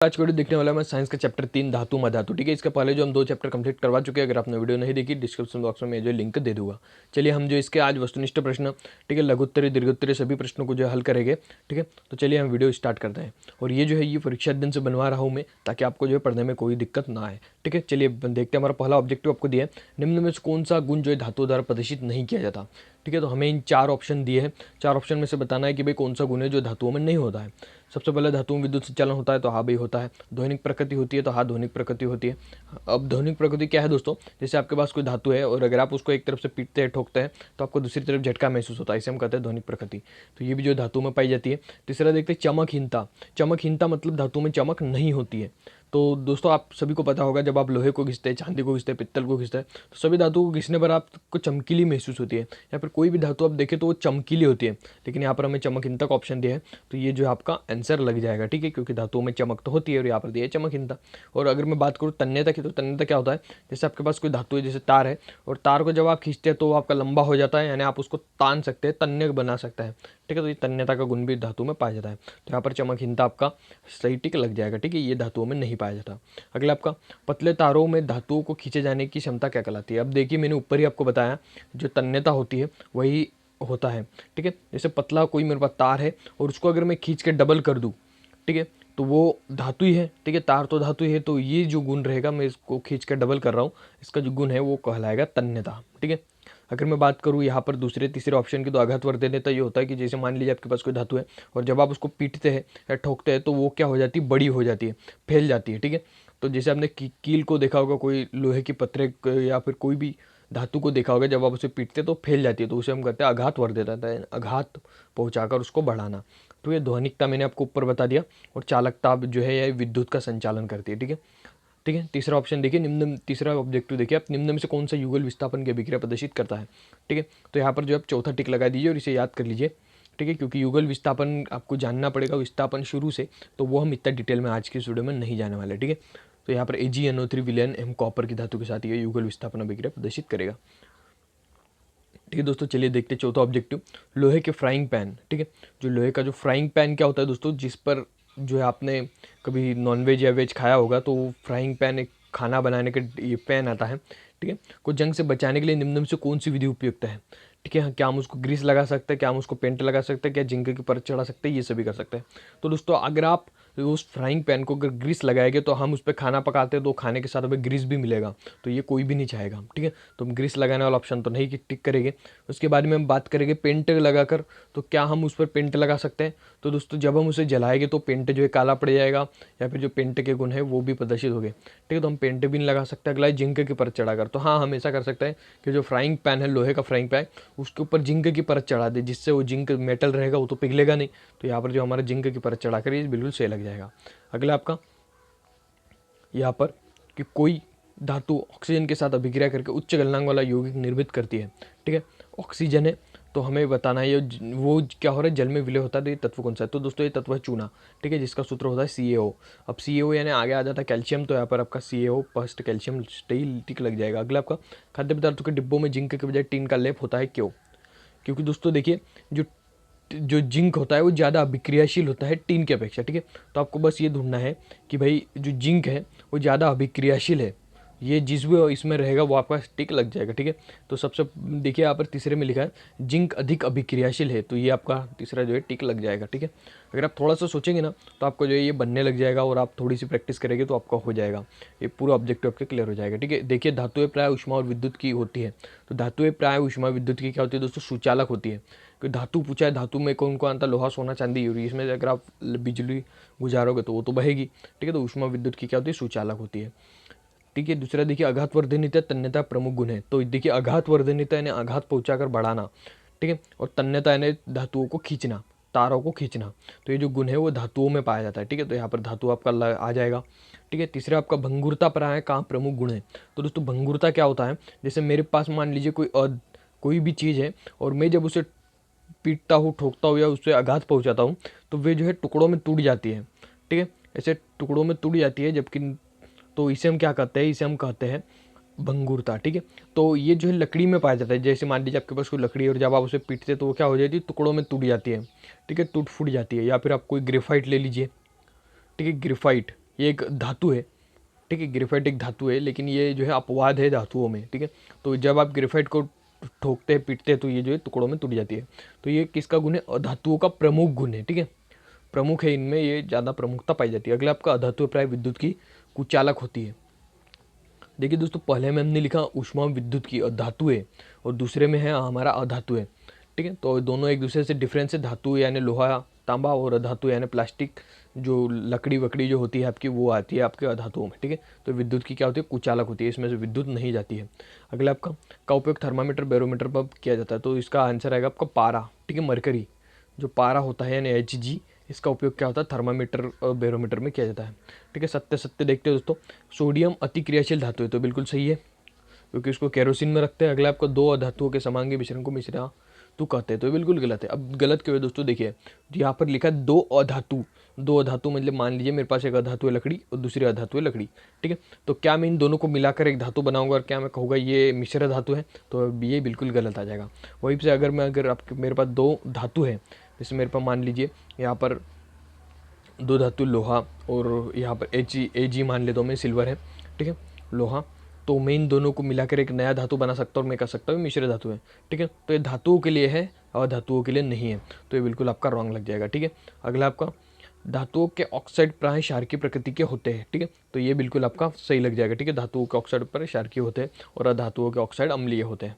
आज की वीडियो देखने वाला मैं साइंस का चैप्टर 3 धातु मधातु। ठीक है, इसके पहले जो हम 2 चैप्टर कंप्लीट करवा चुके हैं। अगर आपने वीडियो नहीं देखी डिस्क्रिप्शन बॉक्स में मैं जो लिंक दे दूंगा। चलिए हम जो इसके आज वस्तुनिष्ठ प्रश्न, ठीक है, लघुत्तरीय दीर्घोत्तरीय सभी प्रश्नों को जो है हल करेंगे। ठीक है, तो चलिए हम वीडियो स्टार्ट करते हैं। और ये जो है ये परीक्षा दिन से बनवा रहा हूँ मैं, ताकि आपको जो है पढ़ने में कोई दिक्कत ना आए। ठीक है, चलिए देखते हैं। हमारा पहला ऑब्जेक्टिव आपको दिया है, निम्न में से कौन सा गुण जो है धातु द्वारा प्रदर्शित नहीं किया जाता। ठीक है, तो हमें इन 4 ऑप्शन दिए हैं। 4 ऑप्शन में से बताना है कि भाई कौन सा गुण है जो धातुओं में नहीं होता है। सबसे पहले धातुओं में विद्युत संचालन होता है, तो हाँ भाई होता है। ध्वनिक प्रकृति होती है, तो हाँ ध्वनिक प्रकृति होती है। अब ध्वनिक प्रकृति क्या है दोस्तों, जैसे आपके पास कोई धातु है और अगर आप उसको एक तरफ से पीटते हैं, ठोकते हैं, तो आपको दूसरी तरफ झटका महसूस होता है, इसे हम कहते हैं ध्वनिक प्रकृति। तो ये भी जो धातु में पाई जाती है। तीसरा देखते हैं चमकहीनता। चमकहीनता मतलब धातु में चमक नहीं होती है। तो दोस्तों आप सभी को पता होगा, जब आप लोहे को घिसते हैं, चांदी को घिसते हैं, पित्तल को घिसते हैं, तो सभी धातु को घिसने पर आपको चमकीली महसूस होती है। या फिर कोई भी धातु आप देखें तो वो चमकीली होती है, लेकिन यहाँ पर हमें चमकहीनता का ऑप्शन दिया है, तो ये जो है आपका आंसर लग जाएगा। ठीक है, क्योंकि धातुओं में चमक तो होती है और यहाँ पर दिया है चमकहीनता। और अगर मैं बात करूँ तन्यता की, तो तन्यता क्या होता है, जैसे आपके पास कोई धातु है, जैसे तार है, और तार को जब आप खींचते हैं तो वो आपका लंबा हो जाता है, यानी आप उसको तान सकते हैं, तन्य बना सकता है। ठीक है, तो ये तन्यता का गुण भी धातु में पाया जाता है। तो यहाँ पर चमकहीनता आपका सही टिक लग जाएगा। ठीक है, ये धातुओं में नहीं पाया जाता। अगला आपका पतले तारों में धातुओं को खींचे जाने की क्षमता क्या कहलाती है। अब देखिए मैंने ऊपर ही आपको बताया, जो तन्यता होती है वही होता है। ठीक है, जैसे पतला कोई मेरे पास तार है और उसको अगर मैं खींच के डबल कर दूँ, ठीक है, तो वो धातु ही है। ठीक है, तार तो धातु ही है, तो ये जो गुण रहेगा, मैं इसको खींच के डबल कर रहा हूँ, इसका जो गुण है वो कहलाएगा तन्यता। ठीक है, अगर मैं बात करूँ यहाँ पर दूसरे तीसरे ऑप्शन की, तो आघातवर्धनीयता ये होता है कि जैसे मान लीजिए आपके पास कोई धातु है और जब आप उसको पीटते हैं या ठोकते हैं तो वो क्या हो जाती है, बड़ी हो जाती है, फैल जाती है। ठीक है, तो जैसे आपने कील को देखा होगा, कोई लोहे की पत्रे या फिर कोई भी धातु को देखा होगा, जब आप उसे पीटते तो फैल जाती है, तो उसे हम कहते हैं आघातवर्धनीयता, आघात पहुंचाकर उसको बढ़ाना। तो ये ध्वनिकता मैंने आपको ऊपर बता दिया, और चालकता जो है यह विद्युत का संचालन करती है। ठीक है, ठीक है, तीसरा ऑप्शन देखिए, निम्न तीसरा ऑब्जेक्टिव देखिए आप, निम्न में से कौन सा युगल विस्थापन की अभिक्रिया प्रदर्शित करता है। ठीक है, तो यहाँ पर जो आप चौथा टिक लगा दीजिए और इसे याद कर लीजिए। ठीक है, क्योंकि युगल विस्थापन आपको जानना पड़ेगा, विस्थापन शुरू से, तो वो हम इतना डिटेल में आज की इस वीडियो में नहीं जाने वाले। ठीक है, तो यहाँ पर AgNO3 विलयन एम कॉपर की धातु के साथ ये युगल विस्थापन अभिक्रिया प्रदर्शित करेगा। ठीक है दोस्तों, चलिए देखते हैं चौथा ऑब्जेक्टिव, लोहे के फ्राइंग पैन। ठीक है, जो लोहे का जो फ्राइंग पैन क्या होता है दोस्तों, जिस पर जो है आपने कभी नॉनवेज या वेज खाया होगा, तो वो फ्राइंग पैन एक खाना बनाने का ये पैन आता है। ठीक है, को जंग से बचाने के लिए निम्न में से कौन सी विधि उपयुक्त है। ठीक है, क्या हम उसको ग्रीस लगा सकते हैं, क्या हम उसको पेंट लगा सकते हैं, क्या जिंक की परत चढ़ा सकते हैं, ये सभी कर सकते हैं। तो दोस्तों अगर आप उस फ्राइंग पैन को अगर ग्रीस लगाएंगे, तो हम उस पर खाना पकाते हैं तो खाने के साथ हमें ग्रीस भी मिलेगा, तो ये कोई भी नहीं चाहेगा। ठीक है, तो हम ग्रीस लगाने वाला ऑप्शन तो नहीं टिक करेंगे। उसके बाद में हम बात करेंगे पेंट लगाकर, तो क्या हम उस पर पेंट लगा सकते हैं। तो दोस्तों जब हम उसे जलाएंगे तो पेंट जो है काला पड़ जाएगा, या फिर जो पेंट के गुण है वो भी प्रदर्शित हो गए। ठीक है, तो हम पेंट भी नहीं लगा सकते। अगला है जिंक की परत चढ़ाकर, तो हाँ हम ऐसा कर सकते हैं कि जो फ्राइंग पैन है, लोहे का फ्राइंग पैन, उसके ऊपर जिंक की परत चढ़ा दे, जिससे वो जिंक मेटल रहेगा, वो तो पिघलेगा नहीं। तो यहाँ पर जो हमारा जिंक की परत चढ़ाकर ये बिल्कुल सही लग जाएगा। अगला आपका यहाँ पर कि कोई धातु ऑक्सीजन के साथ अभिक्रिया करके उच्च गलनांक वाला यौगिक निर्मित करती है। ठीक है, ऑक्सीजन है, तो हमें बताना है ये वो क्या हो रहा है, जल में विलय होता है, तो ये तत्व कौन सा है। तो दोस्तों ये तत्व है चूना। ठीक है, जिसका सूत्र होता है CaO। अब CaO यानी आगे आ जाता है कैल्शियम, तो यहाँ पर आपका CaO फर्स्ट कैल्शियम स्टील टिक लग जाएगा। अगला आपका खाद्य पदार्थों के डिब्बों में जिंक के बजाय टीन का लेप होता है, क्यों। क्योंकि दोस्तों देखिए, जो जो जिंक होता है वो ज़्यादा अभिक्रियाशील होता है टीन की अपेक्षा। ठीक है, तो आपको बस ये ढूंढना है कि भाई जो जिंक है वो ज़्यादा अभिक्रियाशील है, ये जिस भी इसमें रहेगा वो आपका टिक लग जाएगा। ठीक है, तो सबसे देखिए यहाँ पर तीसरे में लिखा है जिंक अधिक अभिक्रियाशील है, तो ये आपका तीसरा जो है टिक लग जाएगा। ठीक है, अगर आप थोड़ा सा सोचेंगे ना, तो आपको जो है ये बनने लग जाएगा, और आप थोड़ी सी प्रैक्टिस करेंगे तो आपका हो जाएगा, ये पूरा ऑब्जेक्टिव आपके क्लियर हो जाएगा। ठीक है, देखिए धातुएं प्राय ऊष्मा और विद्युत की होती है, तो धातुएं प्राय ऊष्मा विद्युत की क्या होती है दोस्तों, सुचालक होती है। कि धातु पूछा है, धातु में कौन कौन आता है, लोहा सोना चांदी यूरी, इसमें अगर आप बिजली गुजारोगे तो वो तो बहेगी। ठीक है, तो ऊष्मा विद्युत की क्या होती है, सुचालक होती है। ठीक है, दूसरा देखिए आघातवर्धनीयता तन्यता प्रमुख गुण है, तो देखिए आघातवर्धनीयता यानी आघात पहुंचाकर बढ़ाना। ठीक है, और तन्यता यानी धातुओं को खींचना, तारों को खींचना। तो ये जो गुण है वो धातुओं में पाया जाता है। ठीक है, तो यहाँ पर धातु आपका आ जाएगा। ठीक है, तीसरा आपका भंगुरता प्राय कहाँ प्रमुख गुण है। तो दोस्तों भंगुरता क्या होता है, जैसे मेरे पास मान लीजिए कोई भी चीज़ है, और मैं जब उसे पीटता हूँ, ठोकता हूँ या उससे आघात पहुँचाता हूँ, तो वे जो है टुकड़ों में टूट जाती है। ठीक है, ऐसे टुकड़ों में टूट जाती है, जबकि तो इसे हम क्या कहते हैं, इसे हम कहते हैं भंगुरता। ठीक है, तो ये जो है लकड़ी में पाया जाता है। जैसे मान लीजिए आपके पास कोई लकड़ी है और जब आप उसे पीटते तो वो क्या हो जाती है, टुकड़ों में टूट जाती है। ठीक है, टूट फूट जाती है। या फिर आप कोई ग्रेफाइट ले लीजिए। ठीक है, ग्रेफाइट ये एक धातु है, ठीक है। ग्रेफाइट एक धातु है, लेकिन ये जो है अपवाद है धातुओं में, ठीक है। तो जब आप ग्रेफाइट को ठोकते हैं, पीटते हैं, तो ये जो है टुकड़ों में टूट जाती है। तो ये किसका गुण है? अधातुओं का प्रमुख गुण है, ठीक है। प्रमुख है, इनमें ये ज़्यादा प्रमुखता पाई जाती है। अगला आपका अधातु प्राय विद्युत की कुचालक होती है। देखिए दोस्तों, पहले में हमने लिखा ऊष्मा विद्युत की धातु है, और दूसरे में है हमारा अधातु है, ठीक है। तो दोनों एक दूसरे से डिफरेंस है। धातु यानी लोहा तांबा, और अधातु यानी प्लास्टिक, जो लकड़ी वकड़ी जो होती है आपकी, वो आती है आपके अधातुओं में, ठीक है। तो विद्युत की क्या होती है? कुचालक होती है, इसमें से विद्युत नहीं जाती है। अगला आपका का उपयोग थर्मामीटर बैरोमीटर पर किया जाता है। तो इसका आंसर आएगा आपका पारा, ठीक है। मरकरी जो पारा होता है यानी Hg, इसका उपयोग क्या होता है? थर्मामीटर और बैरोमीटर में किया जाता है, ठीक है। सत्य सत्य देखते हैं दोस्तों। सोडियम अति क्रियाशील धातु है, तो बिल्कुल सही है, क्योंकि इसको केरोसिन में रखते हैं। अगला आपको दो अधातुओं के समांगी मिश्रण को मिश्रा तो कहते हैं, तो बिल्कुल गलत है। अब गलत क्यों है दोस्तों? देखिए, यहाँ पर लिखा है दो अधातु। दो अधातु मतलब मान लीजिए मेरे पास एक अधातु है लकड़ी और दूसरी अधातु है लकड़ी, ठीक है। तो क्या मैं इन दोनों को मिलाकर एक धातु बनाऊंगा और क्या मैं कहूँगा ये मिश्र धातु है? तो ये बिल्कुल गलत आ जाएगा। वहीं से अगर आपके मेरे पास दो धातु है, जैसे मेरे पास मान लीजिए यहाँ पर दो धातु लोहा और यहाँ पर Ag मान ले, तो मैं सिल्वर है, ठीक है, लोहा। तो मैं इन दोनों को मिलाकर एक नया धातु बना सकता हूँ और मैं कह सकता हूँ मिश्र धातु है, ठीक है। तो ये धातुओं के लिए है और धातुओं के लिए नहीं है, तो ये बिल्कुल आपका रॉन्ग लग जाएगा, ठीक है। अगला आपका धातुओं के ऑक्साइड प्राय क्षारकीय प्रकृति के होते हैं, ठीक है। तो ये बिल्कुल आपका सही लग जाएगा, ठीक है। धातुओं के ऑक्साइड पर क्षारकीय होते हैं और अधातुओं के ऑक्साइड अम्लीय होते हैं,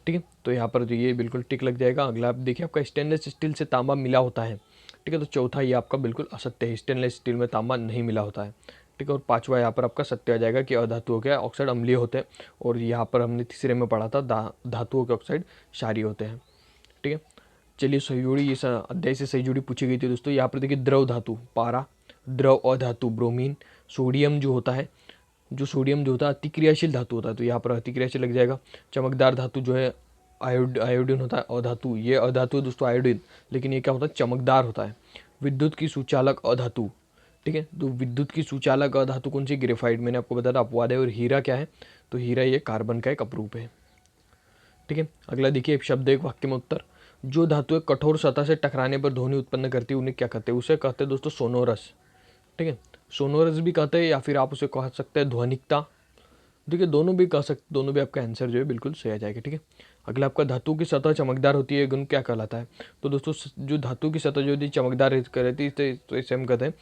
ठीक है। तो यहाँ पर ये बिल्कुल टिक लग जाएगा। अगला आप देखिए, आपका स्टेनलेस स्टील से तांबा मिला होता है, ठीक है। तो चौथा ये आपका बिल्कुल असत्य है, स्टेनलेस स्टील में तांबा नहीं मिला होता है, ठीक है। और पांचवा यहाँ पर आपका सत्य आ जाएगा कि अधातुओं के ऑक्साइड अम्लीय होते हैं, और यहाँ पर हमने तीसरे में पढ़ा था धातुओं के ऑक्साइड क्षारीय होते हैं, ठीक है। चलिए, सही जोड़ी इस अध्याय से सही जोड़ी पूछी गई थी दोस्तों। यहाँ पर देखिए, द्रव धातु पारा, द्रव अधातु ब्रोमीन, सोडियम जो होता है अतिक्रियाशील धातु होता है, तो यहाँ पर अतिक्रियाशील लग जाएगा। चमकदार धातु जो है आयोडीन होता है, अधातु, ये अधातु है दोस्तों आयोडीन, लेकिन ये क्या होता है? चमकदार होता है। विद्युत की सुचालक अधातु, ठीक है। तो विद्युत की सुचालक अधातु कौन सी? ग्रेफाइट, मैंने आपको बताया था अपवाद है। और हीरा क्या है? तो हीरा ये कार्बन का एक अपरूप है, ठीक है। अगला देखिए, एक शब्द एक वाक्य में उत्तर। जो धातु एक कठोर सतह से टकराने पर ध्वनि उत्पन्न करती है, उन्हें क्या कहते हैं? उसे कहते हैं दोस्तों सोनोरस, ठीक है। सोनोरस भी कहते हैं, या फिर आप उसे कह सकते हैं ध्वनिकता, ठीक है। दोनों भी कह सकते, दोनों भी आपका आंसर जो है बिल्कुल सही आ जाएगा, ठीक है। अगला आपका धातु की सतह चमकदार होती है, गुण क्या कहलाता है? तो दोस्तों, जो धातु की सतह जो होती है चमकदार रहती है, तो इसे हम कहते हैं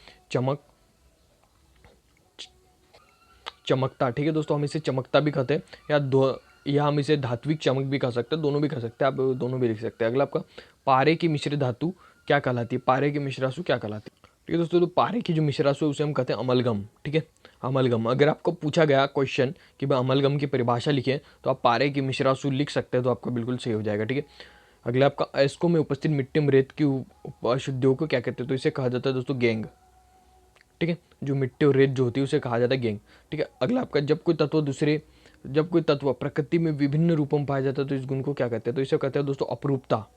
चमकता, ठीक है दोस्तों। हम इसे चमकता भी कहते हैं, या हम इसे धात्विक चमक भी कह सकते हैं, दोनों भी कह सकते हैं, आप दोनों भी लिख सकते हैं। अगला आपका पारे की मिश्र धातु क्या कहलाती है? पारे की मिश्रासु क्या कहलाती है? ठीक है दोस्तों, तो पारे की जो मिश्रासु है उसे हम कहते हैं अमलगम, ठीक है। अमलगम, अगर आपको पूछा गया क्वेश्चन कि भाई अमलगम की परिभाषा लिखिए, तो आप पारे की मिश्रासु लिख सकते हैं, तो आपका बिल्कुल सही हो जाएगा, ठीक है। अगला आपका एस्को में उपस्थित मिट्टी में रेत की अशुद्धियों को क्या कहते हैं? तो इसे कहा जाता है दोस्तों गैंग, ठीक है। जो मिट्टी और रेत जो होती है उसे कहा जाता है गैंग, ठीक है। अगला आपका जब कोई तत्व प्रकृति में विभिन्न रूपों में पाया जाता है, तो इस गुण को क्या कहते हैं? तो इसे कहते हैं दोस्तों अपरूपता,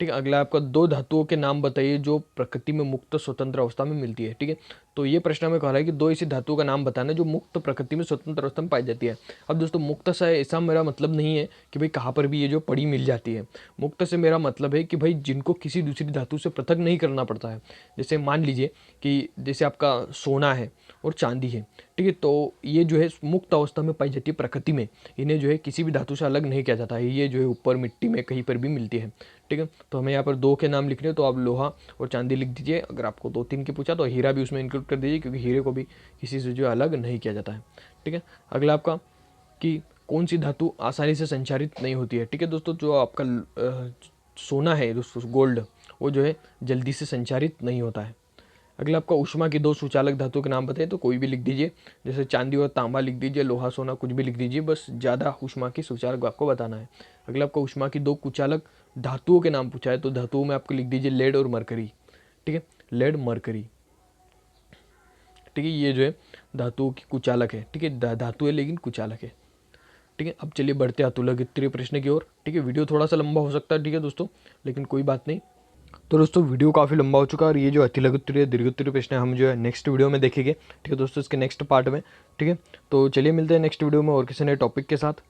ठीक है। अगला आपका दो धातुओं के नाम बताइए जो प्रकृति में मुक्त स्वतंत्र अवस्था में मिलती है, ठीक है। तो ये प्रश्न में कह रहा है कि दो ऐसी धातुओं का नाम बताना जो मुक्त प्रकृति में स्वतंत्र अवस्था में पाई जाती है। अब दोस्तों, मुक्त से ऐसा मेरा मतलब नहीं है कि भाई कहाँ पर भी ये जो पड़ी मिल जाती है। मुक्त से मेरा मतलब है कि भाई जिनको किसी दूसरी धातु से पृथक नहीं करना पड़ता है। जैसे मान लीजिए कि जैसे आपका सोना है और चांदी है, ठीक है। तो ये जो है मुक्त अवस्था में पाई जाती है प्रकृति में, इन्हें जो है किसी भी धातु से अलग नहीं किया जाता है। ये जो है ऊपर मिट्टी में कहीं पर भी मिलती है, ठीक है। तो हमें यहाँ पर दो के नाम लिखने हैं, तो आप लोहा और चांदी लिख दीजिए। अगर आपको दो तीन के पूछा तो हीरा भी उसमें इंक्लूड कर दीजिए, क्योंकि हीरे को भी किसी से जो अलग नहीं किया जाता है, ठीक है। अगला आपका कि कौन सी धातु आसानी से संचारित नहीं होती है, ठीक है दोस्तों। जो आपका सोना है दोस्तों, गोल्ड, वो जो है जल्दी से संचारित नहीं होता है। अगला आपका ऊष्मा की दो सुचालक धातुओं के नाम बताइए, तो कोई भी लिख दीजिए, जैसे चांदी और तांबा लिख दीजिए, लोहा सोना कुछ भी लिख दीजिए, बस ज़्यादा ऊष्मा की सुचालक आपको बताना है। अगला आपका ऊष्मा की दो कुचालक धातुओं के नाम पूछा है, तो धातुओं में आपको लिख दीजिए लेड और मरकरी, ठीक है, लेड मरकरी, ठीक है। ये जो है धातुओं की कुचालक है, ठीक है, धातु है लेकिन कुचालक है, ठीक है। अब चलिए बढ़ते हैं अतुलगित्रीय प्रश्न की ओर, ठीक है। वीडियो थोड़ा सा लंबा हो सकता है, ठीक है दोस्तों, लेकिन कोई बात नहीं। तो दोस्तों, वीडियो काफ़ी लंबा हो चुका है, और ये जो अतिलघुत्तरीय दीर्घोत्तरीय प्रश्न हम जो है नेक्स्ट वीडियो में देखेंगे, ठीक है दोस्तों, इसके नेक्स्ट पार्ट में, ठीक है। तो चलिए मिलते हैं नेक्स्ट वीडियो में और किसी नए टॉपिक के साथ।